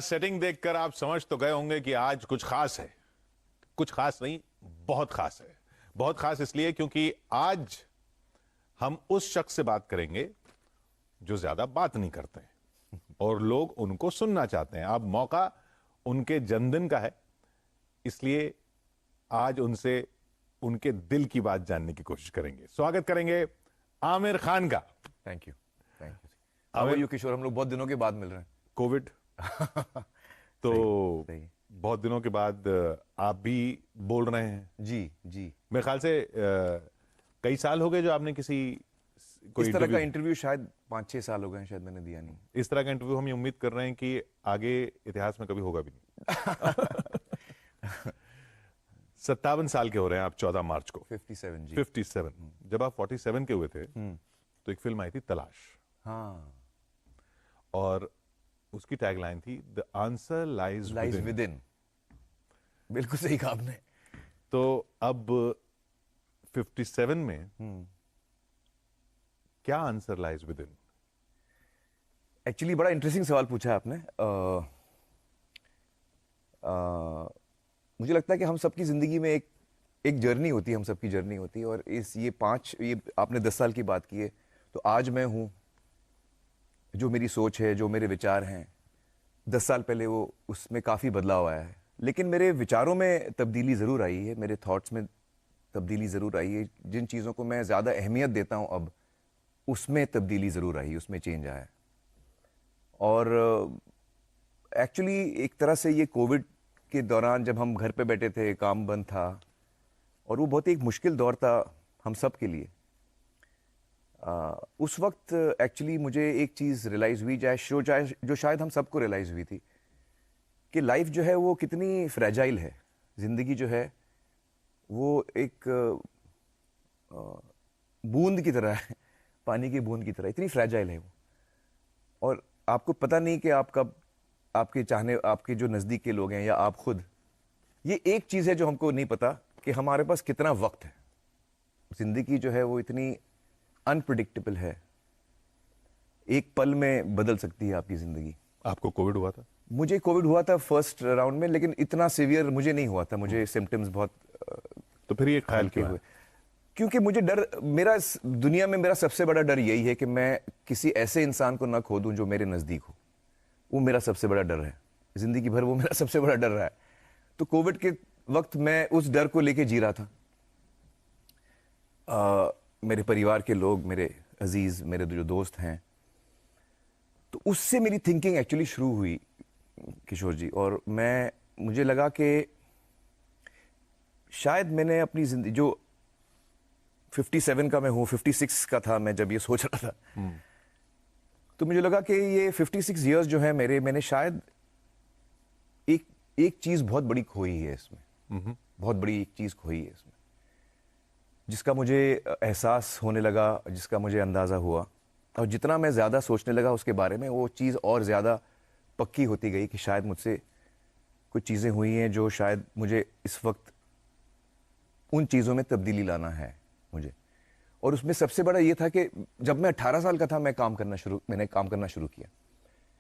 Setting देखकर आप समझ तो गए होंगे कि आज कुछ खास है। कुछ खास नहीं, बहुत खास है। बहुत खास इसलिए क्योंकि आज हम उस शख्स से बात करेंगे जो ज्यादा बात नहीं करते हैं और लोग उनको सुनना चाहते हैं। अब मौका उनके जन्मदिन का है, इसलिए आज उनसे उनके दिल की बात जानने की कोशिश करेंगे। स्वागत करेंगे आमिर खान का। Thank you how are you Kishore? हम लोग बहुत दिनों के बाद मिल रहे हैं। कोविड तो सही। बहुत दिनों के बाद आप भी बोल रहे हैं। जी मेरे ख्याल से कई साल हो गए जो आपने किसी कोई इस तरह का इंटरव्यू, इंटरव्यू शायद 5-6 साल हो गए हैं, शायद मैंने दिया नहीं। इस तरह का इंटरव्यू हम ये उम्मीद कर रहे हैं कि आगे इतिहास में कभी होगा भी नहीं। 57 साल के हो रहे हैं आप 14 मार्च को। 57 जी। 57। जब आप 47 के हुए थे तो एक फिल्म आई थी तलाश, हाँ, और उसकी टैगलाइन थी the answer lies lies with in. बिल्कुल सही कहा आपने। तो अब 57 में क्या answer lies with in? Actually बड़ा इंटरेस्टिंग सवाल पूछा है आपने। मुझे लगता है कि हम सबकी जिंदगी में एक जर्नी होती है, हम सबकी जर्नी होती है। और ये आपने 10 साल की बात की है, तो आज मैं हूं, जो मेरी सोच है, जो मेरे विचार हैं, 10 साल पहले वो उसमें काफ़ी बदलाव आया है। लेकिन मेरे विचारों में तब्दीली ज़रूर आई है, मेरे थॉट्स में तब्दीली ज़रूर आई है। जिन चीज़ों को मैं ज़्यादा अहमियत देता हूं अब, उसमें तब्दीली ज़रूर आई है, उसमें चेंज आया है। और एक्चुअली एक तरह से ये कोविड के दौरान जब हम घर पे बैठे थे, काम बंद था, और वो बहुत ही एक मुश्किल दौर था हम सब के लिए। उस वक्त एक्चुअली मुझे एक चीज़ रियलाइज़ हुई, जो शायद हम सबको रियलाइज़ हुई थी, कि लाइफ जो है वो कितनी फ्रेजाइल है। ज़िंदगी जो है वो एक बूंद की तरह है, पानी की बूंद की तरह, इतनी फ्रेजाइल है वो। और आपको पता नहीं कि आप कब, आपके जो नज़दीक के लोग हैं या आप खुद, ये एक चीज़ है जो हमको नहीं पता कि हमारे पास कितना वक्त है। ज़िंदगी जो है वो इतनी अनप्रिडिक्टेबल है, एक पल में बदल सकती है आपकी ज़िंदगी। आपको कोविड हुआ था? मुझे कोविड हुआ था फर्स्ट राउंड में, लेकिन इतना सीवियर मुझे नहीं हुआ था। मुझे सिम्टम्स बहुत तो फिर ये ख्याल हल्के क्यों हुए, है? क्योंकि मुझे डर, मेरा दुनिया में मेरा सबसे बड़ा डर यही है कि मैं किसी ऐसे इंसान को ना खो दूं जो मेरे नज़दीक हो। वो मेरा सबसे बड़ा डर है ज़िंदगी भर, वो मेरा सबसे बड़ा डर रहा है। तो कोविड के वक्त मैं उस डर को लेके जी रहा था। मेरे परिवार के लोग, मेरे अजीज, मेरे जो दोस्त हैं, तो उससे मेरी थिंकिंग एक्चुअली शुरू हुई किशोर जी। और मुझे लगा कि शायद मैंने अपनी जिंदगी, जो 57 का मैं हूँ, 56 का था मैं जब ये सोच रहा था, तो मुझे लगा कि ये 56 ईयर्स जो है मैंने शायद एक चीज़ बहुत बड़ी खोई है इसमें। बहुत बड़ी एक चीज़ खोई है इसमें, जिसका मुझे एहसास होने लगा, जिसका मुझे अंदाज़ा हुआ। और जितना मैं ज़्यादा सोचने लगा उसके बारे में, वो चीज़ और ज़्यादा पक्की होती गई कि शायद मुझसे कुछ चीज़ें हुई हैं जो शायद मुझे इस वक्त उन चीज़ों में तब्दीली लाना है मुझे। और उसमें सबसे बड़ा ये था कि जब मैं 18 साल का था, मैंने काम करना शुरू किया।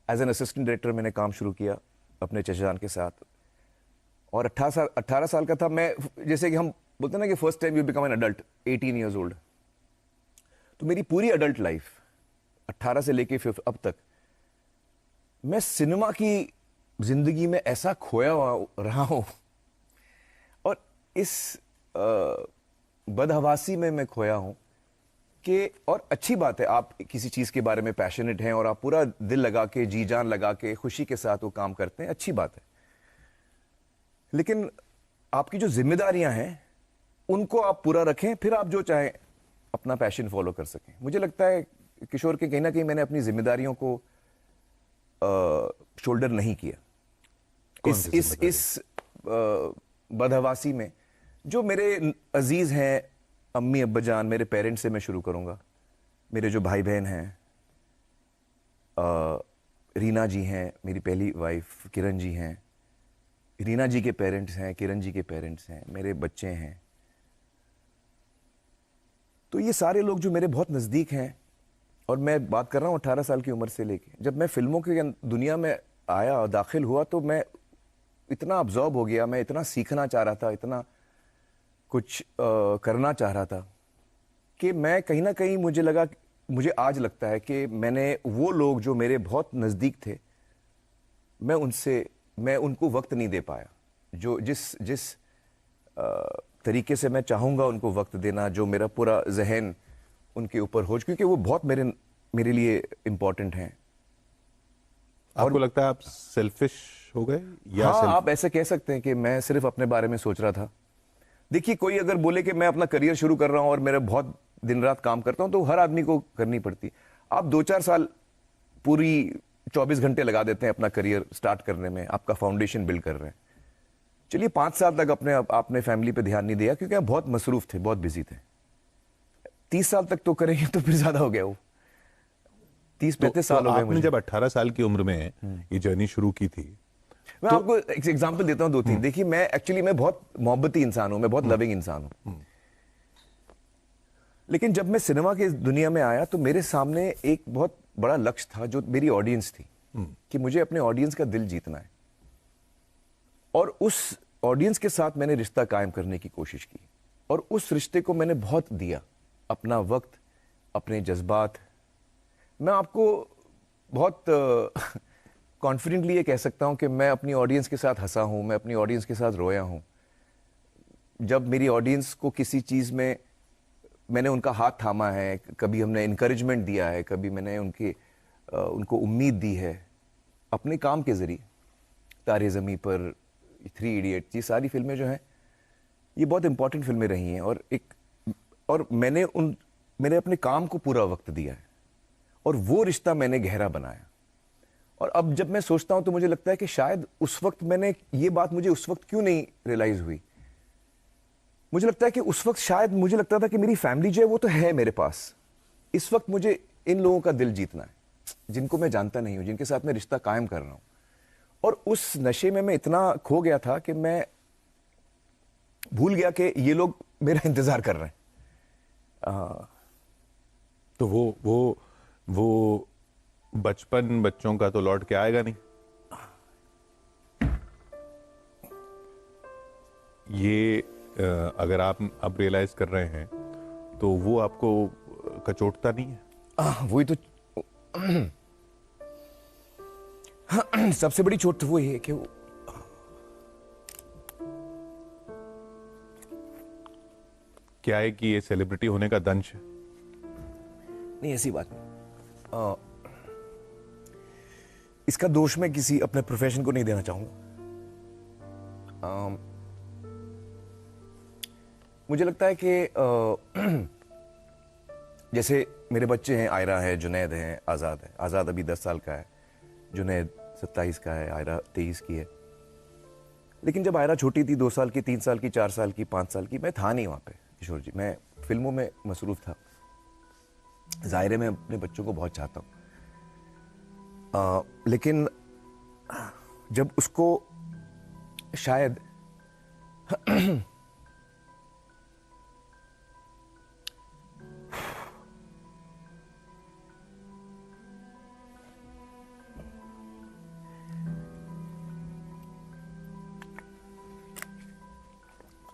एज एन असिस्टेंट डायरेक्टर मैंने काम शुरू किया अपने चचाजान के साथ। और 18 साल का था मैं, जैसे कि हम बोलते हैं ना कि first time you become an adult 18 years old. तो मेरी पूरी अडल्ट लाइफ 18 से लेके अब तक मैं सिनेमा की जिंदगी में ऐसा खोया हुआ रहा हूं, और इस बदहवासी में मैं खोया हूं कि, और अच्छी बात है, आप किसी चीज के बारे में पैशनेट हैं और आप पूरा दिल लगा के, जी जान लगा के, खुशी के साथ वो काम करते हैं, अच्छी बात है। लेकिन आपकी जो जिम्मेदारियां हैं उनको आप पूरा रखें, फिर आप जो चाहें अपना पैशन फॉलो कर सकें। मुझे लगता है किशोर के कहीं ना कहीं मैंने अपनी जिम्मेदारियों को शोल्डर नहीं किया। इस बदहवासी में जो मेरे अजीज हैं, अम्मी अब्बा जान, मेरे पेरेंट्स से मैं शुरू करूंगा। मेरे जो भाई बहन हैं, रीना जी हैं, मेरी पहली वाइफ, किरण जी हैं, रीना जी के पेरेंट्स हैं, किरण जी के पेरेंट्स हैं, मेरे बच्चे हैं। तो ये सारे लोग जो मेरे बहुत नज़दीक हैं, और मैं बात कर रहा हूँ 18 साल की उम्र से लेके, जब मैं फिल्मों की दुनिया में आया और दाखिल हुआ तो मैं इतना अब्जॉर्ब हो गया, मैं इतना सीखना चाह रहा था, इतना कुछ करना चाह रहा था कि मैं कहीं ना कहीं मुझे आज लगता है कि मैंने वो लोग जो मेरे बहुत नज़दीक थे, मैं उनको वक्त नहीं दे पाया। जो जिस जिस तरीके से मैं चाहूँगा उनको वक्त देना, जो मेरा पूरा जहन उनके ऊपर हो, क्योंकि वो बहुत मेरे लिए इम्पोर्टेंट हैं। आपको लगता है आप सेल्फिश हो गए या हाँ, आप ऐसे कह सकते हैं कि मैं सिर्फ अपने बारे में सोच रहा था। देखिए, कोई अगर बोले कि मैं अपना करियर शुरू कर रहा हूं और मेरा बहुत दिन रात काम करता हूं, तो हर आदमी को करनी पड़ती। आप 2-4 साल पूरी 24 घंटे लगा देते हैं अपना करियर स्टार्ट करने में, आपका फाउंडेशन बिल्ड कर रहे हैं। चलिए 5 साल तक आपने फैमिली पे ध्यान नहीं दिया क्योंकि आप बहुत मसरूफ थे, बहुत बिजी थे। 30 साल तक तो करेंगे तो फिर ज्यादा हो गया वो। 30-35 साल हो गए आपने मुझे। जब 18 साल की उम्र में ये जर्नी शुरू की थी, मैं आपको एक एग्जांपल देता हूं 2-3। देखिए, मैं बहुत मोहब्बती इंसान हूं, मैं बहुत लविंग इंसान हूं। लेकिन जब मैं सिनेमा की दुनिया में आया तो मेरे सामने एक बहुत बड़ा लक्ष्य था जो मेरी ऑडियंस थी, कि मुझे अपने ऑडियंस का दिल जीतना है। और उस ऑडियंस के साथ मैंने रिश्ता कायम करने की कोशिश की, और उस रिश्ते को मैंने बहुत दिया, अपना वक्त, अपने जज्बात। मैं आपको बहुत कॉन्फिडेंटली ये कह सकता हूं कि मैं अपनी ऑडियंस के साथ हंसा हूं, मैं अपनी ऑडियंस के साथ रोया हूं। जब मेरी ऑडियंस को किसी चीज में मैंने उनका हाथ थामा है, कभी हमने इनकरेजमेंट दिया है, कभी मैंने उनको उम्मीद दी है अपने काम के जरिए। तारे ज़मीं पर, 3 इडियट्स, ये सारी फिल्में जो हैं ये बहुत इंपॉर्टेंट फिल्में रही हैं, और मैंने अपने काम को पूरा वक्त दिया है, और वो रिश्ता मैंने गहरा बनाया। और अब जब मैं सोचता हूं तो मुझे लगता है कि शायद उस वक्त ये बात मुझे उस वक्त क्यों नहीं रियलाइज हुई। मुझे लगता है कि उस वक्त शायद मुझे लगता था कि मेरी फैमिली जो है वो तो है मेरे पास, इस वक्त मुझे इन लोगों का दिल जीतना है जिनको मैं जानता नहीं हूं, जिनके साथ मैं रिश्ता कायम कर रहा हूं। और उस नशे में मैं इतना खो गया था कि मैं भूल गया कि ये लोग मेरा इंतजार कर रहे हैं। तो वो बचपन बच्चों का तो लौट के आएगा नहीं। ये अगर आप अब रियलाइज कर रहे हैं तो वो आपको कचोटता नहीं है? वही तो सबसे बड़ी चोट तो वही है कि क्या है कि ये सेलिब्रिटी होने का दंश है? नहीं, ऐसी बात नहीं। इसका दोष मैं किसी अपने प्रोफेशन को नहीं देना चाहूंगा। मुझे लगता है कि जैसे मेरे बच्चे हैं, आयरा है, जुनैद है, आज़ाद है। आज़ाद अभी 10 साल का है, जुनैद 27 का है, आयरा 23 की है। लेकिन जब आयरा छोटी थी, 2 साल की, 3 साल की, 4 साल की, 5 साल की, मैं था नहीं वहाँ पे किशोर जी, मैं फिल्मों में मसरूफ था। ज़ाहिर है मैं अपने बच्चों को बहुत चाहता हूँ, लेकिन जब उसको शायद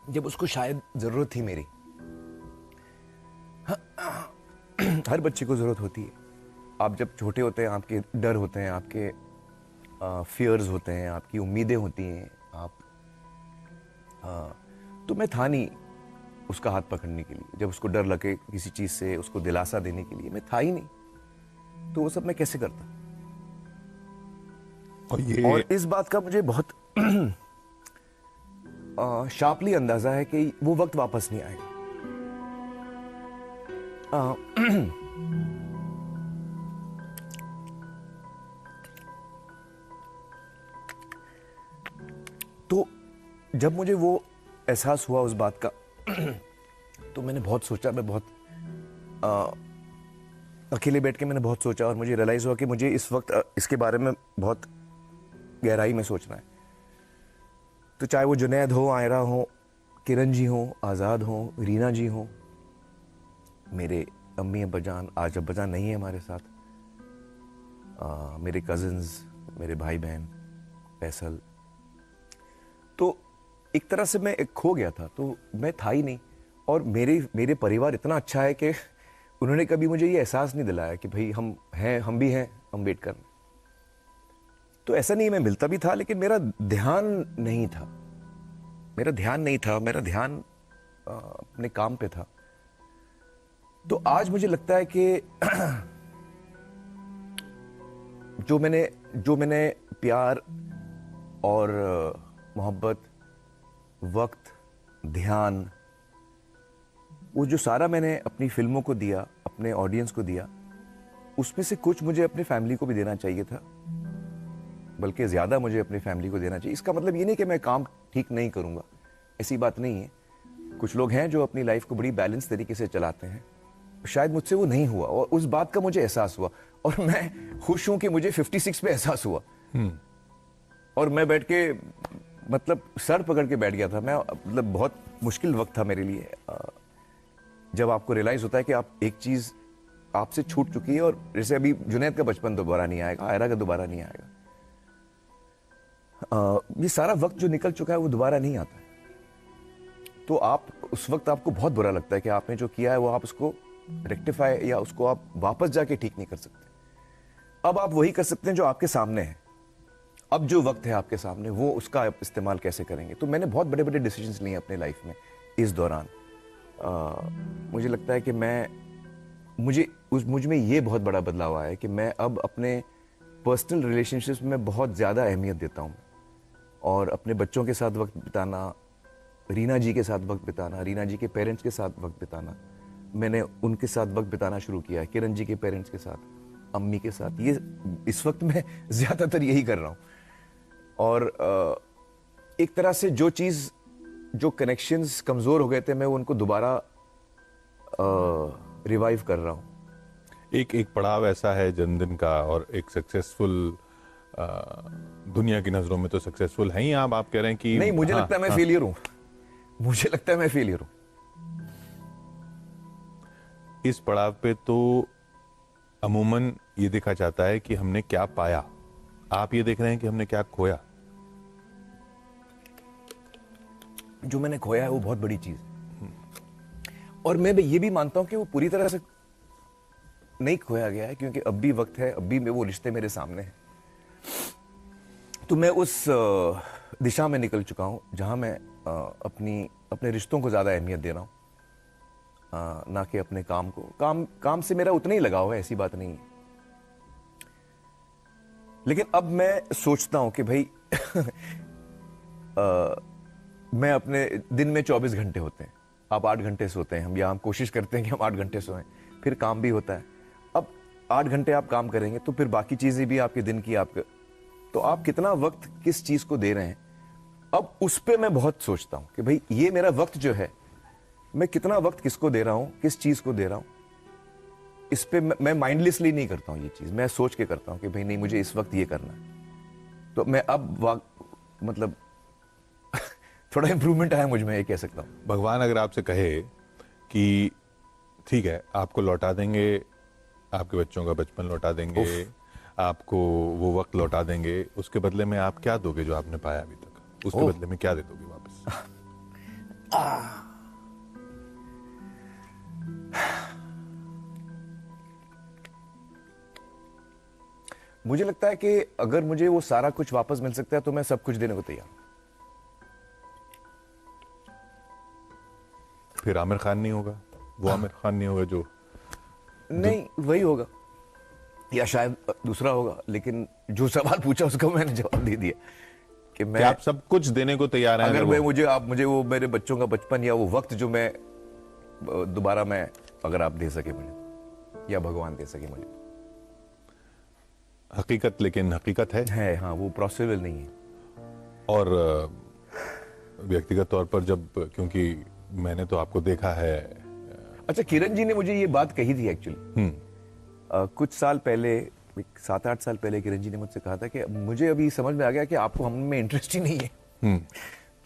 जब उसको शायद जरूरत थी मेरी, हर बच्चे को जरूरत होती है। आप जब छोटे होते हैं, आपके डर होते हैं, आपके फियर्स होते हैं, आपकी उम्मीदें होती हैं, तो मैं था नहीं उसका हाथ पकड़ने के लिए। जब उसको डर लगे किसी चीज से, उसको दिलासा देने के लिए मैं था ही नहीं। तो वो सब मैं कैसे करता? और इस बात का मुझे बहुत शार्पली अंदाजा है कि वो वक्त वापस नहीं आएगा। तो जब मुझे वो एहसास हुआ उस बात का तो मैंने बहुत सोचा, मैं बहुत अकेले बैठ के मैंने बहुत सोचा, और मुझे रियलाइज हुआ कि मुझे इस वक्त इसके बारे में बहुत गहराई में सोचना है। तो चाहे वो जुनैद हो, आयरा हो, किरण जी हो, आज़ाद हो, रीना जी हो, मेरे अम्मी अब्बाजान, आज अब्बाजान नहीं है हमारे साथ, मेरे कज़न्स, मेरे भाई बहन, फैसल। तो एक तरह से मैं खो गया था, तो मैं था ही नहीं। और मेरे परिवार इतना अच्छा है कि उन्होंने कभी मुझे ये एहसास नहीं दिलाया कि भाई हम हैं, हम भी हैं, हम वेट कर रहे हैं। तो ऐसा नहीं, मैं मिलता भी था लेकिन मेरा ध्यान नहीं था, मेरा ध्यान नहीं था, मेरा ध्यान अपने काम पे था। तो आज मुझे लगता है कि जो मैंने प्यार और मोहब्बत, वक्त, ध्यान, वो जो सारा मैंने अपनी फिल्मों को दिया, अपने ऑडियंस को दिया, उसमें से कुछ मुझे अपनी फैमिली को भी देना चाहिए था, बल्कि ज़्यादा मुझे अपनी फैमिली को देना चाहिए। इसका मतलब ये नहीं कि मैं काम ठीक नहीं करूँगा, ऐसी बात नहीं है। कुछ लोग हैं जो अपनी लाइफ को बड़ी बैलेंस तरीके से चलाते हैं, शायद मुझसे वो नहीं हुआ और उस बात का मुझे एहसास हुआ। और मैं खुश हूं कि मुझे 56 पे एहसास हुआ। और मैं बैठ के मतलब सर पकड़ के बैठ गया था मैं, मतलब बहुत मुश्किल वक्त था मेरे लिए, जब आपको रियलाइज होता है कि आप एक चीज आपसे छूट चुकी है। और जैसे अभी जुनैद का बचपन दोबारा नहीं आएगा, आयरा का दोबारा नहीं आएगा, ये सारा वक्त जो निकल चुका है वो दोबारा नहीं आता है। तो आप उस वक्त आपको बहुत बुरा लगता है कि आपने जो किया है वो आप उसको रेक्टिफाई या उसको आप वापस जाके ठीक नहीं कर सकते। अब आप वही कर सकते हैं जो आपके सामने है। अब जो वक्त है आपके सामने, वो उसका आप इस्तेमाल कैसे करेंगे। तो मैंने बहुत बड़े बड़े डिसीजंस लिए अपने लाइफ में इस दौरान। मुझे लगता है कि मुझ में ये बहुत बड़ा बदलाव आया है कि मैं अब अपने पर्सनल रिलेशनशिप्स में बहुत ज़्यादा अहमियत देता हूँ। और अपने बच्चों के साथ वक्त बिताना, रीना जी के साथ वक्त बिताना, रीना जी के पेरेंट्स के साथ वक्त बिताना, मैंने उनके साथ वक्त बिताना शुरू किया है, किरण जी के पेरेंट्स के साथ, अम्मी के साथ। ये इस वक्त मैं ज़्यादातर यही कर रहा हूँ। और एक तरह से जो कनेक्शंस कमज़ोर हो गए थे, मैं उनको दोबारा रिवाइव कर रहा हूँ। एक पड़ाव ऐसा है जन्मदिन का, और एक सक्सेसफुल, दुनिया की नजरों में तो सक्सेसफुल हैं ही आप कह रहे हैं कि नहीं, मुझे लगता है मैं फेलियर हूं। मुझे लगता है मैं फेलियर हूं। इस पड़ाव पे तो अमूमन ये देखा जाता है कि हमने क्या पाया। आप ये देख रहे हैं कि हमने क्या खोया। जो मैंने खोया है वो बहुत बड़ी चीज है। और मैं ये भी मानता हूं कि वो पूरी तरह से नहीं खोया गया है, क्योंकि अब भी वक्त है, अब भी वो रिश्ते मेरे सामने हैं। तो मैं उस दिशा में निकल चुका हूं जहां मैं अपने रिश्तों को ज्यादा अहमियत दे रहा हूं, ना कि अपने काम को। काम से मेरा उतना ही लगाव है, ऐसी बात नहीं है। लेकिन अब मैं सोचता हूं कि भाई मैं अपने दिन में 24 घंटे होते हैं, आप 8 घंटे सोते हैं, हम कोशिश करते हैं कि हम 8 घंटे सोएं, फिर काम भी होता है। अब 8 घंटे आप काम करेंगे तो फिर बाकी चीजें भी आपके दिन की तो आप कितना वक्त किस चीज को दे रहे हैं। अब उस पे मैं बहुत सोचता हूं कि भाई ये मेरा वक्त जो है, मैं कितना वक्त किसको दे रहा हूं, किस चीज को दे रहा हूं। इस पे मैं माइंडलेसली नहीं करता हूं ये चीज, मैं सोच के करता हूं कि भाई नहीं, मुझे इस वक्त ये करना है। तो मैं अब मतलब थोड़ा इंप्रूवमेंट आया मुझ में, ये कह सकता हूं। भगवान अगर आपसे कहे कि ठीक है, आपको लौटा देंगे, आपके बच्चों का बचपन लौटा देंगे, आपको वो वक्त लौटा देंगे, उसके बदले में आप क्या दोगे जो आपने पाया अभी तक? उसके बदले में क्या दे दोगे वापस? मुझे लगता है कि अगर मुझे वो सारा कुछ वापस मिल सकता है तो मैं सब कुछ देने को तैयार हूं। फिर आमिर खान नहीं होगा, वो आमिर खान नहीं होगा जो नहीं, वही होगा या शायद दूसरा होगा। लेकिन जो सवाल पूछा उसका मैंने जवाब दे दिया कि मैं आप सब कुछ देने को तैयार हैं। अगर आप मुझे वो मेरे बच्चों का बचपन या वो वक्त जो मैं दोबारा मैं अगर आप दे सके मुझे, या भगवान दे सके मुझे। हकीकत, लेकिन हकीकत है हाँ, वो पॉसिबल नहीं है। और व्यक्तिगत तौर पर जब, क्योंकि मैंने तो आपको देखा है। अच्छा, किरण जी ने मुझे ये बात कही थी एक्चुअली कुछ साल पहले, 7-8 साल पहले किरण जी ने मुझसे कहा था कि मुझे अभी समझ में आ गया कि आपको हम में इंटरेस्ट ही नहीं है।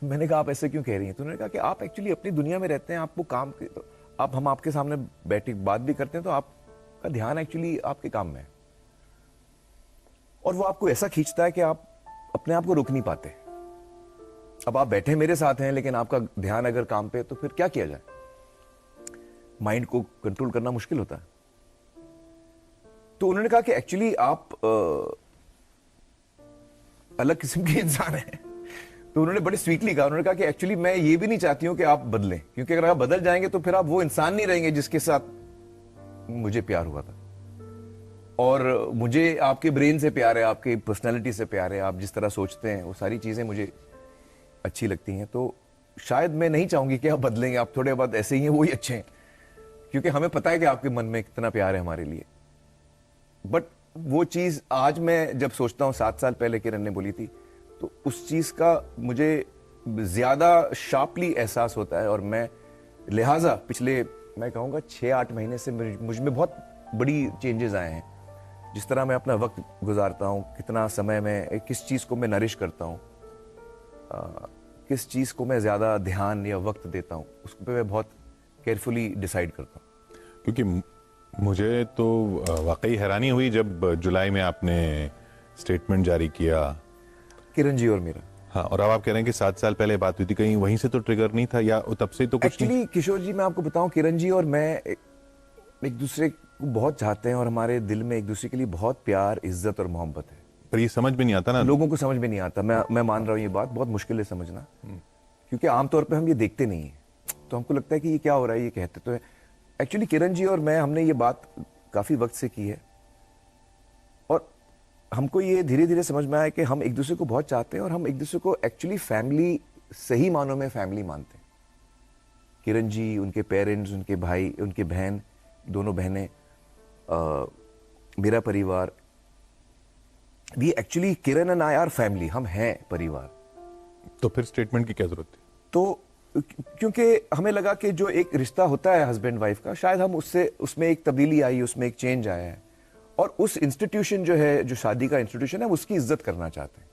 तो मैंने कहा आप ऐसे क्यों कह रही हैं? तो उन्होंने कहा कि आप एक्चुअली अपनी दुनिया में रहते हैं, आपको काम के हम आपके सामने बैठे बात भी करते हैं तो आपका ध्यान एक्चुअली आपके काम में है। और वो आपको ऐसा खींचता है कि आप अपने आप को रोक नहीं पाते। अब आप बैठे मेरे साथ हैं, लेकिन आपका ध्यान अगर काम पे है तो फिर क्या किया जाए? माइंड को कंट्रोल करना मुश्किल होता है। तो उन्होंने कहा कि एक्चुअली आप अलग किस्म के इंसान हैं। तो उन्होंने बड़े स्वीटली कहा, उन्होंने कहा कि एक्चुअली मैं ये भी नहीं चाहती हूं कि आप बदलें, क्योंकि अगर आप बदल जाएंगे तो फिर आप वो इंसान नहीं रहेंगे जिसके साथ मुझे प्यार हुआ था। और मुझे आपके ब्रेन से प्यार है, आपकी पर्सनैलिटी से प्यार है, आप जिस तरह सोचते हैं वो सारी चीजें मुझे अच्छी लगती हैं। तो शायद मैं नहीं चाहूंगी कि आप बदलेंगे, आप थोड़े बहुत ऐसे ही हैं, वही अच्छे हैं, क्योंकि हमें पता है कि आपके मन में कितना प्यार है हमारे लिए। बट वो चीज आज मैं जब सोचता हूँ, 7 साल पहले किरण ने बोली थी, तो उस चीज का मुझे ज्यादा शार्पली एहसास होता है। और मैं लिहाजा पिछले, मैं कहूँगा 6-8 महीने से मुझ में बहुत बड़ी चेंजेस आए हैं। जिस तरह मैं अपना वक्त गुजारता हूँ, कितना समय मैं किस चीज को मैं नरिश करता हूँ, किस चीज को मैं ज्यादा ध्यान या वक्त देता हूँ, उस पर मैं बहुत केयरफुली डिसाइड करता हूँ। क्योंकि मुझे तो वाकई हैरानी हुई जब जुलाई में आपने स्टेटमेंट जारी किया, किरण जी और मेरा। हाँ, और अब आप कह रहे हैं कि 7 साल पहले बात हुई थी, कहीं वहीं से तो ट्रिगर नहीं था, या तब से तो कुछ एक्चुअली किशोर जी, मैं आपको बताऊं, किरण जी और मैं एक दूसरे को बहुत चाहते हैं और हमारे दिल में एक दूसरे के लिए बहुत प्यार, इज्जत और मोहब्बत है। पर ये समझ में नहीं आता ना, लोगों को समझ में नहीं आता। मैं मान रहा हूँ ये बात बहुत मुश्किल है समझना, क्योंकि आमतौर पे हम ये देखते नहीं है, तो हमको लगता है कि ये क्या हो रहा है, ये कहते तो है। एक्चुअली किरण जी और मैं, हमने ये बात काफी वक्त से की है, और हमको ये धीरे धीरे समझ में आया कि हम एक दूसरे को बहुत चाहते हैं और हम एक दूसरे को एक्चुअली फैमिली, सही मानों में फैमिली मानते हैं। किरण जी, उनके पेरेंट्स, उनके भाई, उनके बहन, दोनों बहनें, मेरा परिवार, we actually, Kiran and I are family, हम हैं परिवार। तो फिर स्टेटमेंट की क्या जरूरत थी? तो क्योंकि हमें लगा कि जो एक रिश्ता होता है हस्बैंड वाइफ का, शायद हम उसमें एक तब्दीली आई, उसमें एक चेंज आया है, और उस इंस्टीट्यूशन जो है, जो शादी का इंस्टीट्यूशन है, उसकी इज्जत करना चाहते हैं।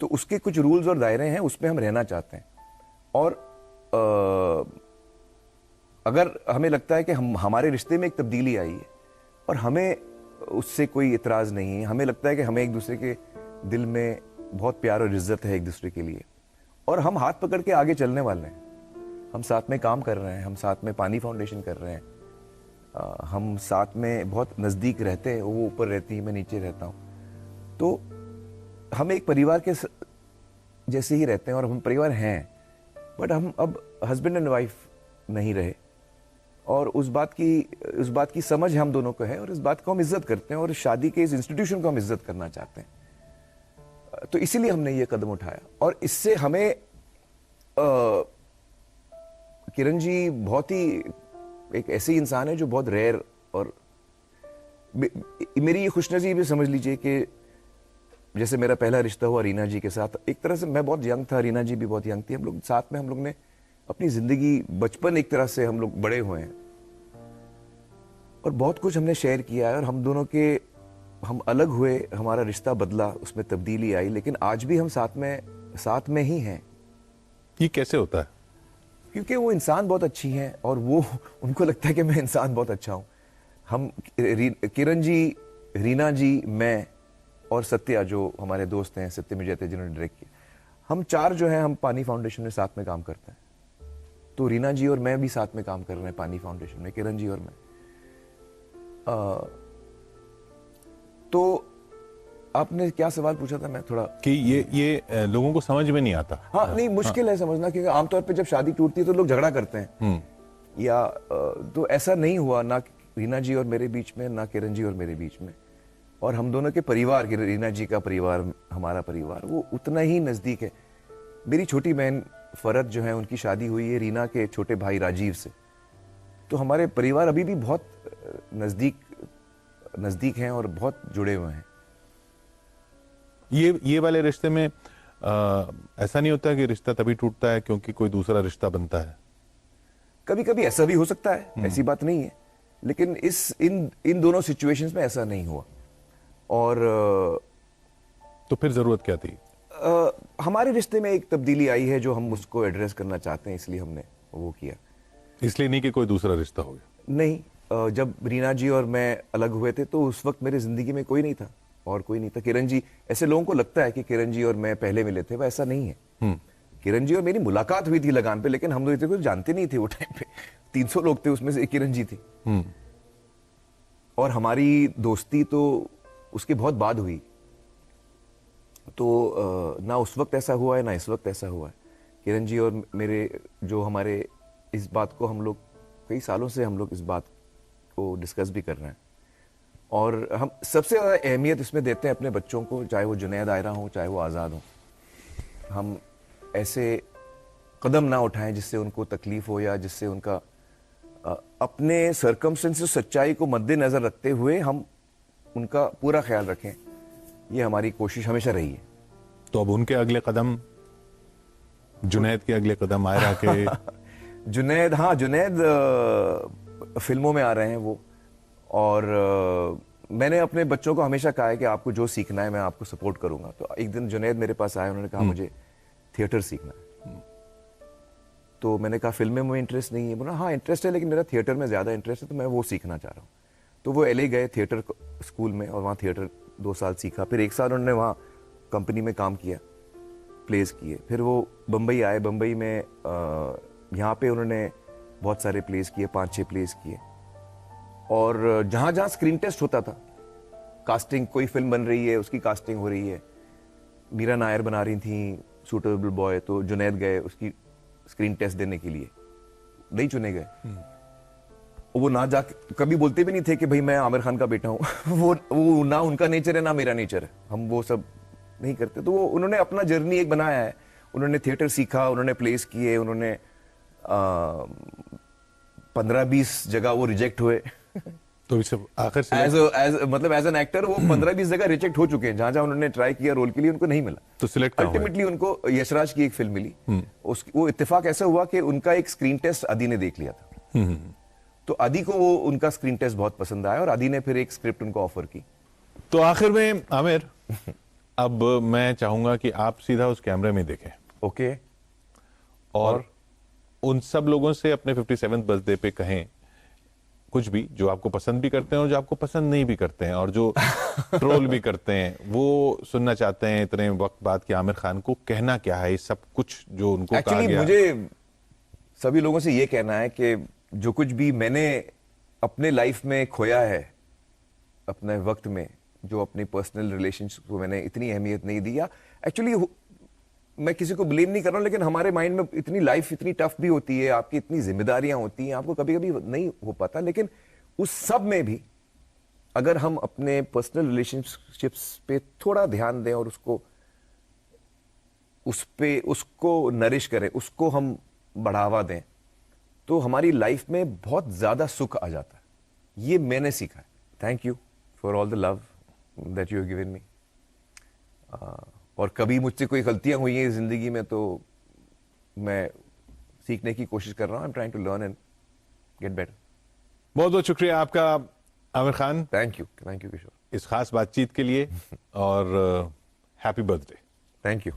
तो उसके कुछ रूल्स और दायरे हैं, उसमें हम रहना चाहते हैं। और अगर हमें लगता है कि हमारे रिश्ते में एक तब्दीली आई है और हमें उससे कोई इतराज नहीं है, हमें लगता है कि हमें एक दूसरे के दिल में बहुत प्यार और इज्जत है एक दूसरे के लिए, और हम हाथ पकड़ के आगे चलने वाले हैं। हम साथ में काम कर रहे हैं, हम साथ में पानी फाउंडेशन कर रहे हैं, हम साथ में बहुत नज़दीक रहते हैं, वो ऊपर रहती है, मैं नीचे रहता हूँ। तो हम एक परिवार के जैसे ही रहते हैं और हम परिवार हैं, बट हम अब हस्बैंड एंड वाइफ नहीं रहे। और उस बात की समझ हम दोनों को है, और इस बात को हम इज्जत करते हैं, और शादी के इस इंस्टीट्यूशन को हम इज्जत करना चाहते हैं। तो इसीलिए हमने ये कदम उठाया। और इससे हमें किरण जी बहुत ही एक ऐसे इंसान है जो बहुत रेयर, और मेरी ये खुशनसीबी समझ लीजिए कि जैसे मेरा पहला रिश्ता हुआ रीना जी के साथ, एक तरह से मैं बहुत यंग था, रीना जी भी बहुत यंग थी, हम लोग साथ में, हम लोग ने अपनी जिंदगी, बचपन एक तरह से हम लोग बड़े हुए हैं, और बहुत कुछ हमने शेयर किया है। और हम दोनों के, हम अलग हुए, हमारा रिश्ता बदला, उसमें तब्दीली आई, लेकिन आज भी हम साथ में ही हैं। ये कैसे होता है? क्योंकि वो इंसान बहुत अच्छी हैं, और वो, उनको लगता है कि मैं इंसान बहुत अच्छा हूं। हम किरण जी, रीना जी, मैं और सत्या जो हमारे दोस्त हैं, सत्य मिजय थे जिन्होंने डायरेक्ट किया, हम 4 जो हैं, हम पानी फाउंडेशन में साथ में काम करते हैं। तो रीना जी और मैं भी साथ में काम कर रहे हैं पानी फाउंडेशन में, किरण जी और मैं। तो आपने क्या सवाल पूछा था, मैं थोड़ा कि ये लोगों को समझ में नहीं आता। हाँ, नहीं, मुश्किल है समझना, क्योंकि आमतौर पे जब शादी टूटती है तो लोग झगड़ा करते हैं, या तो ऐसा नहीं हुआ, ना रीना जी और मेरे बीच में, ना किरण जी और मेरे बीच में। और हम दोनों के परिवार, रीना जी का परिवार, हमारा परिवार, वो उतना ही नजदीक है। मेरी छोटी बहन फरत जो है, उनकी शादी हुई है रीना के छोटे भाई राजीव से। तो हमारे परिवार अभी भी बहुत नजदीक हैं और बहुत जुड़े हुए हैं। ये वाले रिश्ते में ऐसा नहीं होता कि रिश्ता तभी टूटता है क्योंकि कोई दूसरा रिश्ता बनता है? कभी कभी ऐसा भी हो सकता है, ऐसी बात नहीं है, लेकिन इन दोनों सिचुएशंस में ऐसा नहीं हुआ। और तो फिर जरूरत क्या थी? हमारे रिश्ते में एक तब्दीली आई है जो हम उसको एड्रेस करना चाहते हैं, इसलिए हमने वो किया। इसलिए नहीं कि कोई दूसरा रिश्ता हो गया? नहीं, जब रीना जी और मैं अलग हुए थे तो उस वक्त मेरी जिंदगी में कोई नहीं था, और कोई नहीं था। किरण जी, ऐसे लोगों को लगता है कि किरण जी और मैं पहले मिले थे, वो ऐसा नहीं है। किरण जी और मेरी मुलाकात हुई थी लगान पे, लेकिन हम लोग इतने कुछ जानते नहीं थे वो टाइम पे। 300 लोग थे, उसमें से एक किरण जी थी। और हमारी दोस्ती तो उसके बहुत बाद हुई, तो ना उस वक्त ऐसा हुआ है ना इस वक्त ऐसा हुआ है। किरण जी और मेरे जो हमारे इस बात को हम लोग कई सालों से हम लोग इस बात को डिस्कस भी कर रहे हैं, और हम सबसे ज़्यादा अहमियत इसमें देते हैं अपने बच्चों को, चाहे वो जुनैद आयरा हो चाहे वो आज़ाद हो। हम ऐसे कदम ना उठाएं जिससे उनको तकलीफ हो, या जिससे उनका अपने सर्कमस्टेंसेस सच्चाई को मद्देनजर रखते हुए हम उनका पूरा ख्याल रखें। ये हमारी कोशिश हमेशा रही है। तो अब उनके अगले कदम, जुनैद के अगले कदम, आयरा के जुनैद, हाँ जुनैद फिल्मों में आ रहे हैं वो, और मैंने अपने बच्चों को हमेशा कहा है कि आपको जो सीखना है मैं आपको सपोर्ट करूंगा। तो एक दिन जुनैद मेरे पास आए, उन्होंने कहा मुझे थिएटर सीखना है। तो मैंने कहा फिल्म में मुझे इंटरेस्ट नहीं है। बोला हाँ इंटरेस्ट है, लेकिन मेरा थिएटर में ज़्यादा इंटरेस्ट है, तो मैं वो सीखना चाह रहा हूँ। तो वो LA गए थिएटर स्कूल में, और वहाँ थिएटर 2 साल सीखा। फिर 1 साल उन्होंने वहाँ कंपनी में काम किया, प्लेस किए। फिर वो बम्बई आए। बम्बई में यहाँ पे उन्होंने बहुत सारे प्लेस किए, 5-6 प्लेस किए। और जहाँ जहाँ स्क्रीन टेस्ट होता था, कास्टिंग, कोई फिल्म बन रही है उसकी कास्टिंग हो रही है, मीरा नायर बना रही थी सूटेबल बॉय, तो जुनैद गए उसकी स्क्रीन टेस्ट देने के लिए, नहीं चुने गए। वो ना जा, कभी बोलते भी नहीं थे कि भाई मैं आमिर खान का बेटा हूँ। वो ना उनका नेचर है ना मेरा नेचर है, हम वो सब नहीं करते। तो वो उन्होंने अपना जर्नी एक बनाया है। उन्होंने थिएटर सीखा, उन्होंने प्लेस किए, उन्होंने 15-20 जगह वो रिजेक्ट हुए। तो इसे आखिर से मतलब एज एन एक्टर वो 15-20 जगह रिजेक्ट हो चुके हैं। जहां जहां उन्होंने ट्राई किया रोल के लिए, उनको नहीं मिला। तो सिलेक्ट अल्टीमेटली उनको यशराज की एक फिल्म मिली। वो इत्तेफाक ऐसा हुआ कि उनका एक स्क्रीन टेस्ट अदी ने देख लिया था। तो अदी को वो उनका स्क्रीन टेस्ट बहुत पसंद आया, और अदी ने फिर एक स्क्रिप्ट उनको ऑफर की। तो आखिर में आमिर, अब मैं चाहूंगा कि आप सीधा उस कैमरे में देखें, ओके, और उन सब लोगों से अपने 57th बर्थडे पे कहें कुछ भी, जो आपको पसंद भी करते हैं और जो आपको पसंद नहीं भी करते हैं, और जो ट्रोल भी करते हैं, वो सुनना चाहते हैं इतने वक्त बाद कि आमिर खान को कहना क्या है, सब कुछ जो उनको कहा गया। मुझे सभी लोगों से ये कहना है कि जो कुछ भी मैंने अपने लाइफ में खोया है अपने वक्त में, जो अपनी पर्सनल रिलेशनशिप को मैंने इतनी अहमियत नहीं दी, या एक्चुअली मैं किसी को ब्लेम नहीं कर रहा हूं, लेकिन हमारे माइंड में इतनी लाइफ इतनी टफ भी होती है, आपकी इतनी जिम्मेदारियां होती हैं, आपको कभी कभी नहीं हो पाता। लेकिन उस सब में भी अगर हम अपने पर्सनल रिलेशनशिप्स पे थोड़ा ध्यान दें और उसको नरिश करें, उसको हम बढ़ावा दें, तो हमारी लाइफ में बहुत ज्यादा सुख आ जाता है। ये मैंने सीखा है। Thank you for all the love that you have given me. और कभी मुझसे कोई गलतियां हुई हैं जिंदगी में, तो मैं सीखने की कोशिश कर रहा हूं। I am trying to learn and get better. बहुत बहुत शुक्रिया आपका आमिर खान, थैंक यू किशोर, इस खास बातचीत के लिए, और हैप्पी बर्थडे। Thank you.